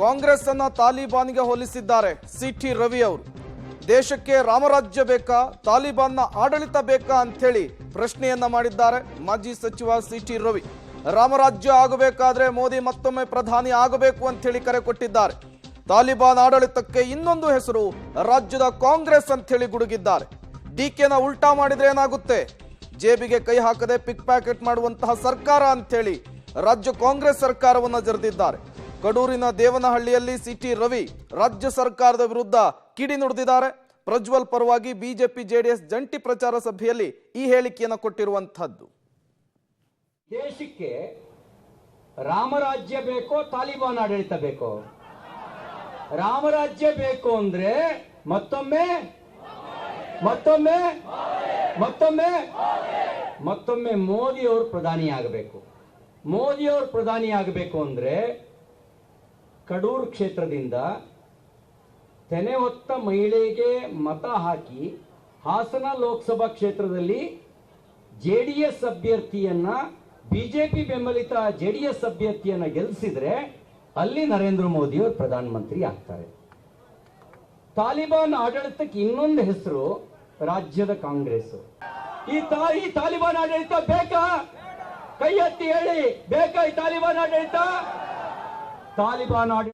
ಕಾಂಗ್ರೆಸ್ ಅನ್ನ ತಾಲಿಬಾನ್ಗೆ ಹೋಲಿಸಿದ್ದಾರೆ ಸಿಟಿ ರವಿ ಅವರು. ದೇಶಕ್ಕೆ ರಾಮರಾಜ್ಯ ಬೇಕಾ, ತಾಲಿಬಾನ್ನ ಆಡಳಿತ ಬೇಕಾ ಅಂಥೇಳಿ ಪ್ರಶ್ನೆಯನ್ನ ಮಾಡಿದ್ದಾರೆ ಮಾಜಿ ಸಚಿವ ಸಿಟಿ ರವಿ. ರಾಮರಾಜ್ಯ ಆಗಬೇಕಾದ್ರೆ ಮೋದಿ ಮತ್ತೊಮ್ಮೆ ಪ್ರಧಾನಿ ಆಗಬೇಕು ಅಂಥೇಳಿ ಕರೆ ಕೊಟ್ಟಿದ್ದಾರೆ. ತಾಲಿಬಾನ್ ಆಡಳಿತಕ್ಕೆ ಇನ್ನೊಂದು ಹೆಸರು ರಾಜ್ಯದ ಕಾಂಗ್ರೆಸ್ ಅಂಥೇಳಿ ಗುಡುಗಿದ್ದಾರೆ. ಡಿಕೆನ ಉಲ್ಟಾ ಮಾಡಿದ್ರೆ ಏನಾಗುತ್ತೆ, ಜೇಬಿಗೆ ಕೈ ಹಾಕದೆ ಪಿಕ್ ಪ್ಯಾಕೆಟ್ ಮಾಡುವಂತಹ ಸರ್ಕಾರ ಅಂಥೇಳಿ ರಾಜ್ಯ ಕಾಂಗ್ರೆಸ್ ಸರ್ಕಾರವನ್ನ ಜರೆದಿದ್ದಾರೆ. ಕಡೂರಿನ ದೇವನಹಳ್ಳಿಯಲ್ಲಿ ಸಿಟಿ ರವಿ ರಾಜ್ಯ ಸರ್ಕಾರದ ವಿರುದ್ಧ ಕಿಡಿ ನುಡಿದಿದ್ದಾರೆ. ಪ್ರಜ್ವಲ್ ಪರವಾಗಿ ಬಿಜೆಪಿ ಜೆಡಿಎಸ್ ಜಂಟಿ ಪ್ರಚಾರ ಸಭೆಯಲ್ಲಿ ಈ ಹೇಳಿಕೆಯನ್ನು ಕೊಟ್ಟಿರುವಂತಹದ್ದು. ದೇಶಕ್ಕೆ ರಾಮರಾಜ್ಯ ಬೇಕೋ ತಾಲಿಬಾನ್ ಆಡಳಿತ ಬೇಕೋ? ರಾಮರಾಜ್ಯ ಬೇಕು ಅಂದ್ರೆ ಮತ್ತೊಮ್ಮೆ ಮೋದಿ ಅವರು ಪ್ರಧಾನಿ ಆಗಬೇಕು. ಮೋದಿ ಅವರು ಪ್ರಧಾನಿ ಆಗಬೇಕು ಅಂದ್ರೆ ಕಡೂರು ಕ್ಷೇತ್ರದಿಂದ ತೆನೆ ಹೊತ್ತ ಮಹಿಳೆಗೆ ಮತ ಹಾಕಿ ಹಾಸನ ಲೋಕಸಭಾ ಕ್ಷೇತ್ರದಲ್ಲಿ ಜೆಡಿಎಸ್ ಅಭ್ಯರ್ಥಿಯನ್ನ, ಬಿಜೆಪಿ ಬೆಂಬಲಿತ ಜೆಡಿಎಸ್ ಅಭ್ಯರ್ಥಿಯನ್ನ ಗೆಲ್ಲಿಸಿದ್ರೆ ಅಲ್ಲಿ ನರೇಂದ್ರ ಮೋದಿ ಅವರು ಪ್ರಧಾನಮಂತ್ರಿ ಆಗ್ತಾರೆ. ತಾಲಿಬಾನ್ ಆಡಳಿತಕ್ಕೆ ಇನ್ನೊಂದು ಹೆಸರು ರಾಜ್ಯದ ಕಾಂಗ್ರೆಸ್. ಈ ತಾಲಿಬಾನ್ ಆಡಳಿತ ಬೇಕಾ? ಕೈ ಎತ್ತಿ ಹೇಳಿ, ಬೇಕಾ ಈ ತಾಲಿಬಾನ್ ಆಡಳಿತ? ತಾಲಿಬಾನ್ ಆಡಳಿತ